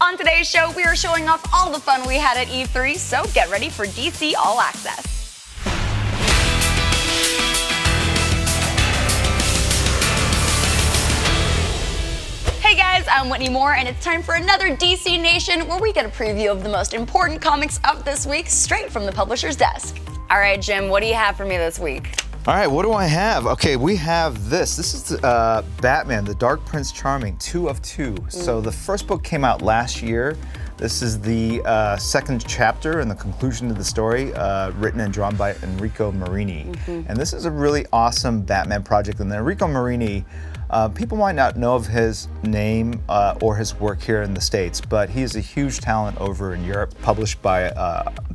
On today's show, we are showing off all the fun we had at E3, so get ready for DC All Access. Hey guys, I'm Whitney Moore, and it's time for another DC Nation where we get a preview of the most important comics of this week straight from the publisher's desk. All right, Jim, what do you have for me this week? All right, what do I have? Okay, we have this. This is Batman, The Dark Prince Charming, 2 of 2. So the first book came out last year. This is the second chapter and the conclusion of the story, written and drawn by Enrico Marini. And this is a really awesome Batman project. And Enrico Marini, people might not know of his name or his work here in the States, but he is a huge talent over in Europe, published by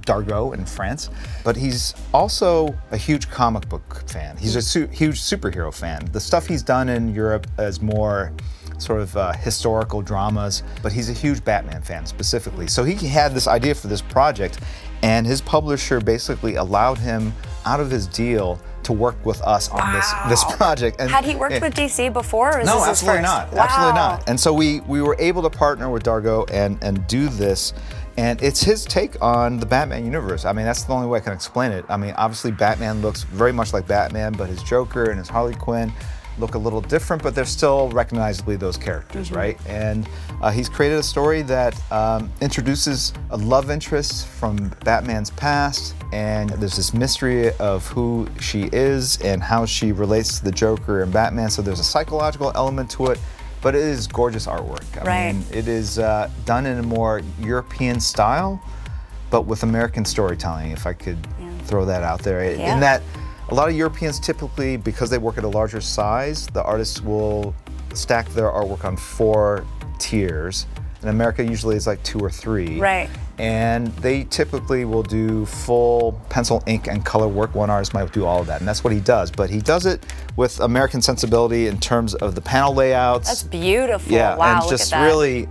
Dargaud in France. But he's also a huge comic book fan. He's a huge superhero fan. The stuff he's done in Europe is more sort of historical dramas, but he's a huge Batman fan specifically. So he had this idea for this project, and his publisher basically allowed him out of his deal to work with us on this project. And had he worked with DC before? Or is no, this absolutely his first? not. Wow. Absolutely not. And so we were able to partner with Dargaud and do this. And it's his take on the Batman universe. I mean, that's the only way I can explain it. I mean, obviously Batman looks very much like Batman, but his Joker and his Harley Quinn look a little different, but they're still recognizably those characters, right? And he's created a story that introduces a love interest from Batman's past, and there's this mystery of who she is and how she relates to the Joker and Batman, so there's a psychological element to it, but it is gorgeous artwork. I mean, it is done in a more European style, but with American storytelling, if I could throw that out there. In that, a lot of Europeans typically, because they work at a larger size, the artists will stack their artwork on 4 tiers. In America, usually it's like 2 or 3. Right. And they typically will do full pencil, ink, and color work. One artist might do all of that, and that's what he does. But he does it with American sensibility in terms of the panel layouts. That's beautiful. Yeah, wow, and just really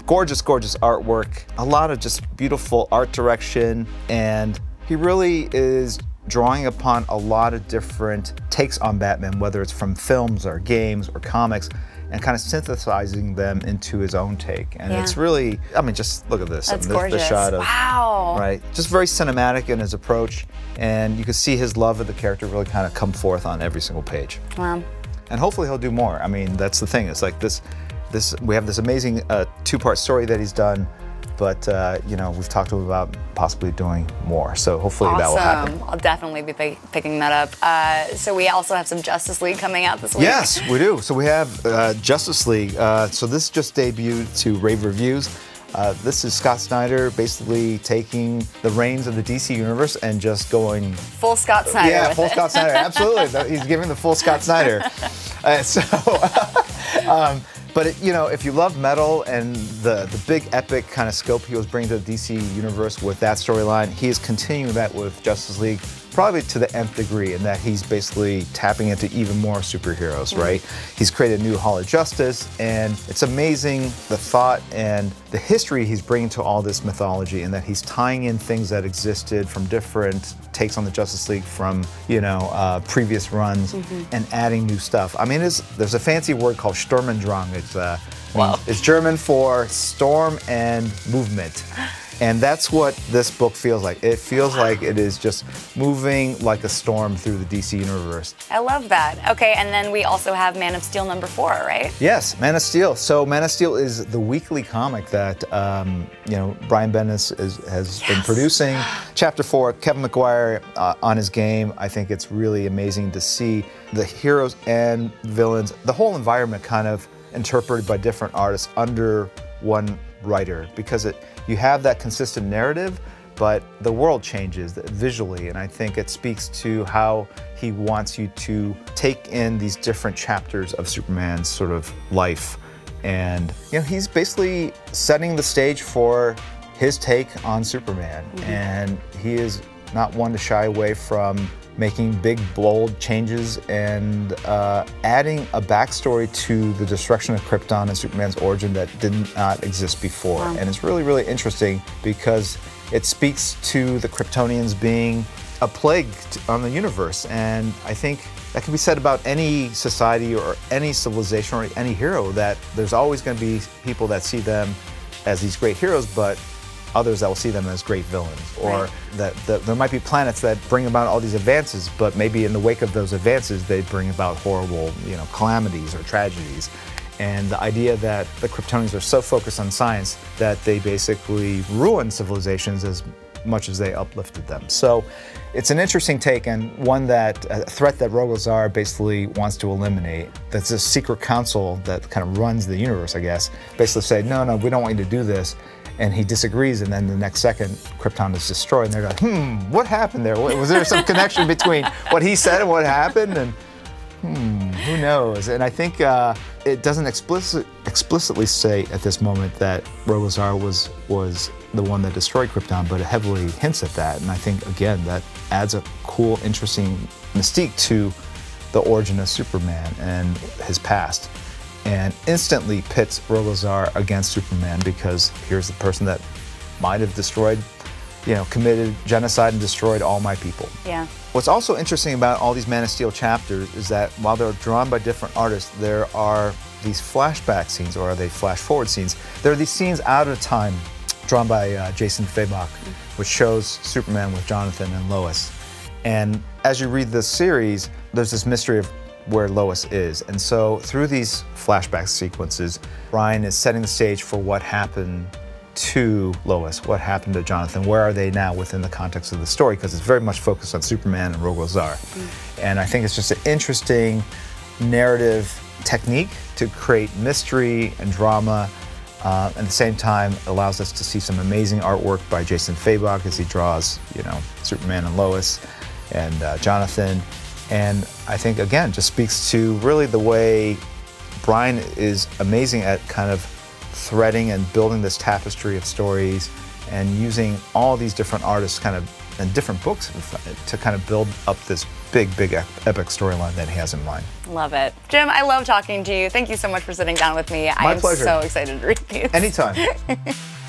gorgeous, gorgeous artwork. A lot of just beautiful art direction, and he really is drawing upon a lot of different takes on Batman, whether it's from films or games or comics, and kind of synthesizing them into his own take. And it's really, I mean, just look at this. That's gorgeous. The shot of, wow. Right, just very cinematic in his approach, and you can see his love of the character really kind of come forth on every single page. Wow. And hopefully he'll do more. I mean, that's the thing. It's like this we have this amazing 2-part story that he's done, but you know, we've talked to him about possibly doing more. So hopefully that will happen. I'll definitely be picking that up. So we also have some Justice League coming out this week. Yes, we do. So we have Justice League. So this just debuted to rave reviews. This is Scott Snyder basically taking the reins of the DC universe and just going full Scott Snyder. Yeah, full Scott Snyder. Absolutely, he's giving the full Scott Snyder. But you know, if you love metal and the big epic kind of scope he was bringing to the DC universe with that storyline, he is continuing that with Justice League, probably to the nth degree, in that he's basically tapping into even more superheroes, right? He's created a new Hall of Justice, and it's amazing the thought and the history he's bringing to all this mythology, and that he's tying in things that existed from different takes on the Justice League from, you know, previous runs, and adding new stuff. I mean, there's a fancy word called Sturm und Drang. It's German for storm and movement. And that's what this book feels like. It feels like it is just moving like a storm through the DC universe. I love that. Okay, and then we also have Man of Steel #4, right? Yes, Man of Steel. So Man of Steel is the weekly comic that you know, Brian Bendis has been producing. Chapter 4, Kevin McGuire on his game. I think it's really amazing to see the heroes and villains, the whole environment kind of interpreted by different artists under one writer, because you have that consistent narrative, but the world changes visually, and I think it speaks to how he wants you to take in these different chapters of Superman's sort of life. And you know, he's basically setting the stage for his take on Superman, and he is not one to shy away from making big, bold changes and adding a backstory to the destruction of Krypton and Superman's origin that did not exist before. And it's really, really interesting because it speaks to the Kryptonians being a plague on the universe. And I think that can be said about any society or any civilization or any hero, that there's always going to be people that see them as these great heroes, but others that will see them as great villains, or that there might be planets that bring about all these advances, but maybe in the wake of those advances, they bring about horrible, calamities or tragedies. And the idea that the Kryptonians are so focused on science that they basically ruin civilizations as much as they uplifted them. So it's an interesting take, and one that a threat that Rogozar basically wants to eliminate. That's a secret council that kind of runs the universe, I guess. Basically say, no, we don't want you to do this. And he disagrees, and then the next second, Krypton is destroyed. And they're like, what happened there? Was there some connection between what he said and what happened? And who knows? And I think it doesn't explicitly say at this moment that Rogozar was the one that destroyed Krypton, but it heavily hints at that. And I think, again, that adds a cool, interesting mystique to the origin of Superman and his past, and instantly pits Rogozar against Superman, because here's the person that might have destroyed, committed genocide and destroyed all my people. Yeah. What's also interesting about all these Man of Steel chapters is that while they're drawn by different artists, there are these flashback scenes, or are they flash forward scenes? There are these scenes out of time drawn by Jason Fabok, which shows Superman with Jonathan and Lois. And as you read this series, there's this mystery of where Lois is. And so through these flashback sequences, Brian is setting the stage for what happened to Lois, what happened to Jonathan, where are they now within the context of the story, because it's very much focused on Superman and Rogozar. And I think it's just an interesting narrative technique to create mystery and drama. At the same time, it allows us to see some amazing artwork by Jason Fabok as he draws, Superman and Lois and Jonathan. And I think, again, just speaks to really the way Brian is amazing at kind of threading and building this tapestry of stories and using all these different artists kind of and different books to kind of build up this big epic storyline that he has in mind. Love it. Jim, I love talking to you. Thank you so much for sitting down with me. My pleasure. I'm so excited to read these. Anytime.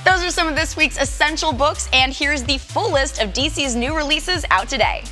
Those are some of this week's essential books, and here's the full list of DC's new releases out today.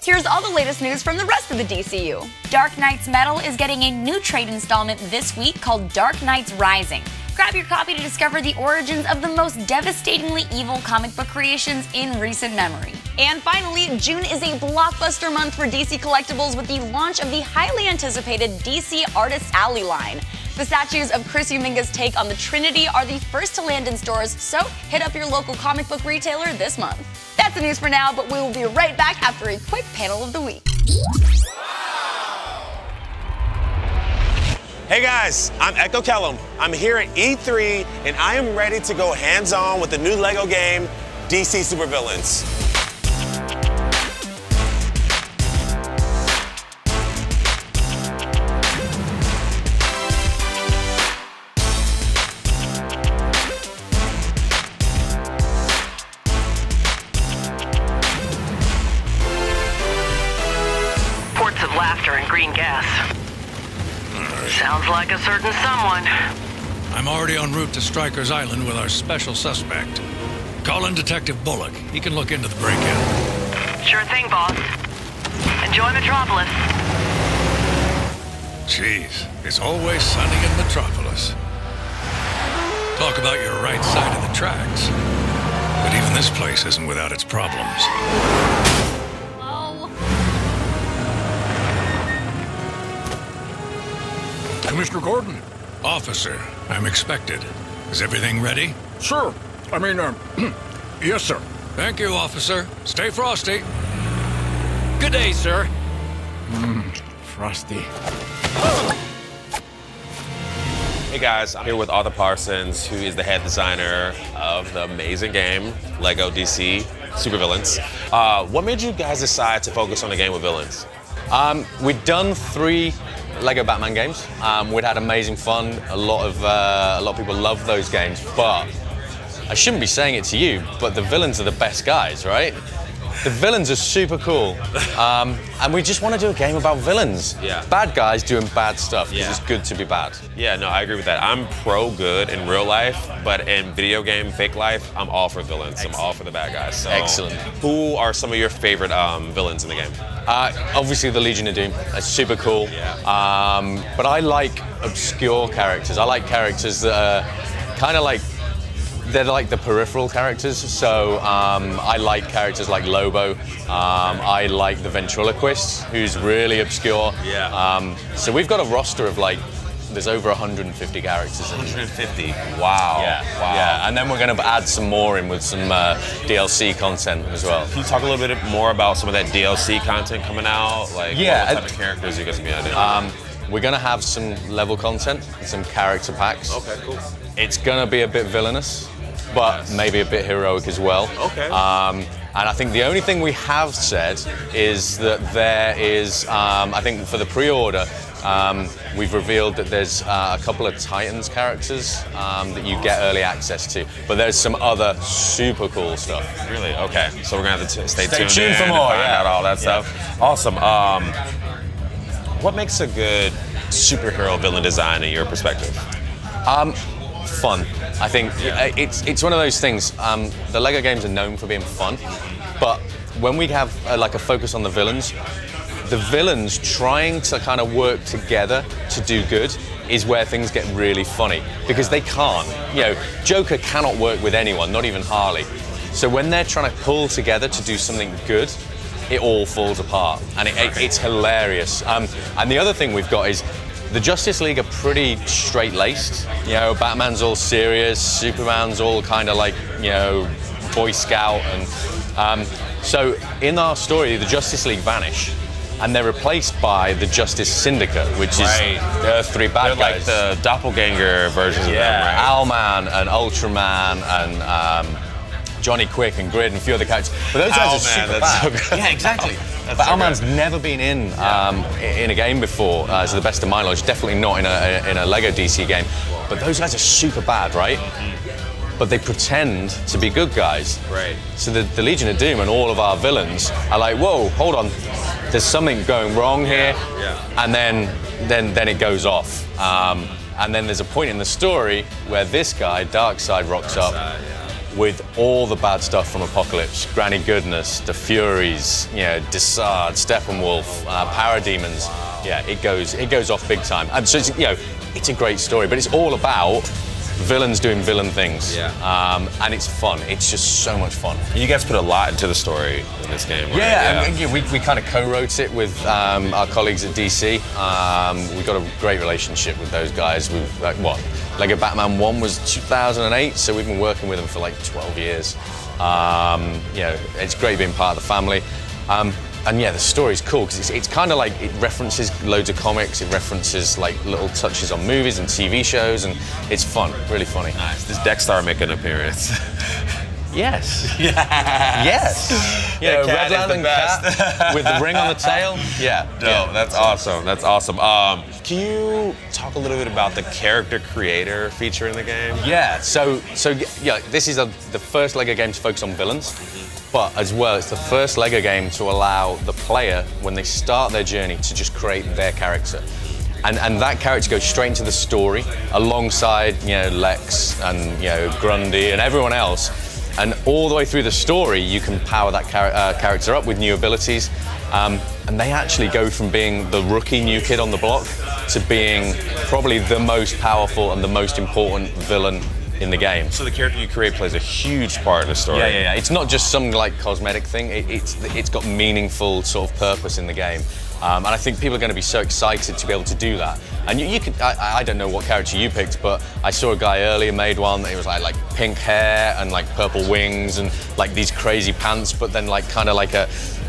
Here's all the latest news from the rest of the DCU. Dark Knight's Metal is getting a new trade installment this week called Dark Knight's Rising. Grab your copy to discover the origins of the most devastatingly evil comic book creations in recent memory. And finally, June is a blockbuster month for DC Collectibles with the launch of the highly anticipated DC Artists Alley line. The statues of Chris Uminga's take on the Trinity are the first to land in stores, so hit up your local comic book retailer this month. That's the news for now, but we will be right back after a quick panel of the week. Hey guys, I'm Echo Kellum. I'm here at E3 and I am ready to go hands-on with the new LEGO game, DC SuperVillains. Reports of laughter and green gas. Sounds like a certain someone. I'm already en route to Stryker's Island with our special suspect. Call in Detective Bullock. He can look into the break-in. Sure thing, boss. Enjoy Metropolis. Jeez, it's always sunny in Metropolis. Talk about your right side of the tracks. But even this place isn't without its problems. Commissioner Gordon? Officer, I'm expected. Is everything ready? Sure. I mean, yes, sir. Thank you, officer. Stay frosty. Good day, sir. Frosty. Hey guys, I'm here with Arthur Parsons, who is the head designer of the amazing game, LEGO DC SuperVillains. What made you guys decide to focus on the game with villains? We'd done 3 Lego Batman games. We'd had amazing fun. A lot of people love those games, but I shouldn't be saying it to you, but the villains are the best guys, right? The villains are super cool, and we just want to do a game about villains. Yeah. Bad guys doing bad stuff, because Yeah. it's good to be bad. Yeah, no, I agree with that. I'm pro good in real life, but in video game, fake life, I'm all for villains. I'm all for the bad guys. So, Excellent. Who are some of your favorite villains in the game? Obviously the Legion of Doom, that's super cool. Yeah. But I like obscure characters. I like characters that are kind of like, they're like the peripheral characters. So I like characters like Lobo. I like the ventriloquist, who's really obscure. Yeah. So we've got a roster of like, there's over 150 characters. 150. Wow. Yeah, Wow. yeah. And then we're going to add some more in with some DLC content as well. Can you talk a little bit more about some of that DLC content coming out? Like, Yeah, what type of characters are you guys going to be adding? We're going to have some level content, some character packs. Okay, cool. It's going to be a bit villainous, but maybe a bit heroic as well. Okay. And I think the only thing we have said is that there is, I think for the pre-order, we've revealed that there's a couple of Titans characters that you get early access to, but there's some other super cool stuff. Really? Okay. So we're going to have to stay tuned tuned for in more, and find yeah. out all that stuff. Awesome. What makes a good superhero villain design in your perspective? Fun. I think it's one of those things. The Lego games are known for being fun, but when we have like a focus on the villains trying to kind of work together to do good is where things get really funny, because they can't. You know, Joker cannot work with anyone, not even Harley. So when they're trying to pull together to do something good, it all falls apart, and it's hilarious. And the other thing we've got is the Justice League are pretty straight-laced. You know, Batman's all serious, Superman's all kind of like, you know, Boy Scout, and so in our story, the Justice League vanish, and they're replaced by the Justice Syndicate, which is the three bad guys. Like the doppelganger versions of them, right? Owlman and Ultraman and Johnny Quick and Grid and a few other characters. But those guys are super bad. So Yeah, exactly. But Owlman's never been in a game before, to the best of my knowledge. Definitely not in a Lego DC game. But those guys are super bad, right? But they pretend to be good guys. Right. So the Legion of Doom and all of our villains are like, whoa, hold on, there's something going wrong here. Yeah. And then it goes off. And then there's a point in the story where this guy, Darkseid, rocks up with all the bad stuff from Apocalypse. Granny Goodness, the Furies, you know, Dex-starr, Steppenwolf, Parademons. Yeah, it goes off big time. And so it's, you know, it's a great story, but it's all about villains doing villain things. Yeah. And it's fun. It's just so much fun. You guys put a lot into the story in this game, right? Yeah. We kind of co-wrote it with our colleagues at DC. We've got a great relationship with those guys. We've Lego Batman 1 was 2008, so we've been working with them for like 12 years. You know, it's great being part of the family. And yeah, the story's cool because it's kind of like it references loads of comics, it references like little touches on movies and TV shows, and it's fun, really funny. Nice. Does Dex-starr make an appearance? Yes. Yes. Yeah, Red Lantern cat with the ring on the tail. Yeah. No, that's awesome. That's awesome. Can you talk a little bit about the character creator feature in the game? Yeah. So yeah, this is the first Lego game to focus on villains. But as well, it's the first Lego game to allow the player, when they start their journey, to just create their character. And that character goes straight into the story, alongside, you know, Lex and, you know, Grundy and everyone else. And all the way through the story, you can power that character up with new abilities. And they actually go from being the rookie new kid on the block to being probably the most powerful and the most important villain in the game. So the character you create plays a huge part in the story. Yeah. It's not just some like cosmetic thing. It's got meaningful sort of purpose in the game, and I think people are going to be so excited to be able to do that. And you could, I don't know what character you picked, but I saw a guy earlier made one that it was like pink hair and like purple wings and like these crazy pants, but then like kind of like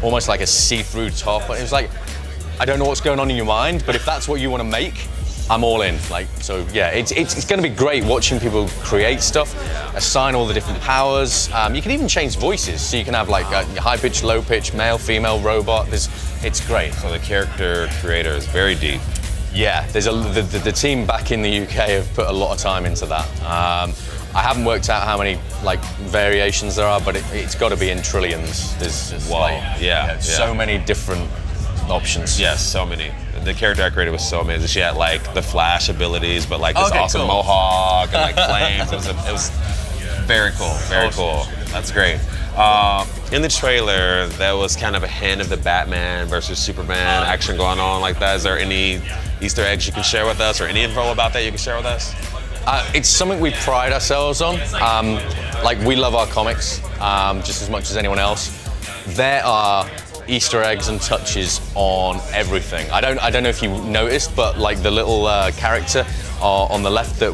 almost like a see-through top. And it was like, I don't know what's going on in your mind, but if that's what you want to make, I'm all in. Like, so yeah, it's going to be great watching people create stuff, assign all the different powers. You can even change voices, so you can have like a high-pitched, low-pitched, male, female, robot. It's great. So the character creator is very deep. Yeah, there's the team back in the UK have put a lot of time into that. I haven't worked out how many like variations there are, but it's got to be in trillions. There's so many different options. Yes, so many. The character I created was so amazing. She had like the Flash abilities, but like this awesome mohawk and like flames. It was very cool, very cool. That's great. In the trailer, there was kind of a hint of the Batman versus Superman action going on like that. Is there any Easter eggs you can share with us, or any info about that you can share with us? It's something we pride ourselves on. Like, we love our comics just as much as anyone else. There are Easter eggs and touches on everything. I don't know if you noticed, but like the little character on the left that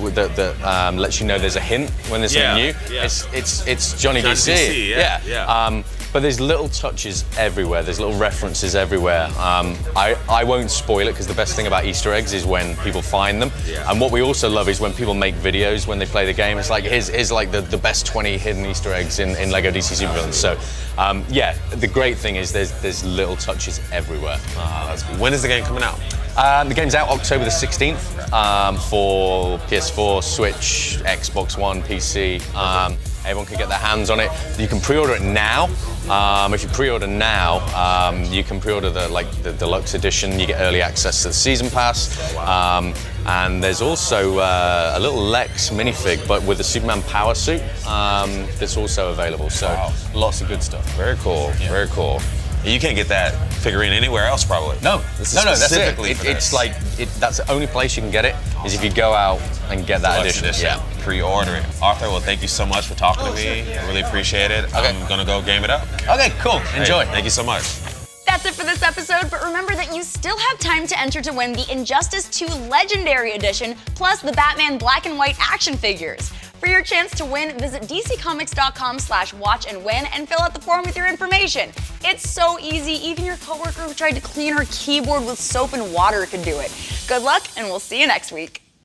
lets you know there's a hint when there's something new. Yeah. It's Johnny DC. Yeah. But there's little touches everywhere. There's little references everywhere. I won't spoil it, because the best thing about Easter eggs is when people find them. Yeah. And what we also love is when people make videos when they play the game. It's like, here's like the best 20 hidden Easter eggs in LEGO DC SuperVillains. So yeah, the great thing is there's little touches everywhere. That's cool. When is the game coming out? The game's out October the 16th for PS4, Switch, Xbox One, PC. Everyone can get their hands on it. You can pre-order it now. If you pre-order now, you can pre-order the deluxe edition. You get early access to the season pass. And there's also a little Lex minifig, but with a Superman power suit, that's also available. So lots of good stuff. Very cool. Yeah. Very cool. You can't get that figurine anywhere else, probably. No, this is that's specifically it. for It's like that's the only place you can get it, is if you go out and get that edition. Yeah. Pre-order it. Arthur, well, thank you so much for talking to me. I really appreciate it. Okay. I'm gonna go game it up. Okay, cool. Enjoy. Hey, thank you so much. That's it for this episode, but remember that you still have time to enter to win the Injustice 2 Legendary Edition, plus the Batman Black and White action figures. For your chance to win, visit dccomics.com/watchandwin and fill out the form with your information. It's so easy, even your coworker who tried to clean her keyboard with soap and water could do it. Good luck, and we'll see you next week.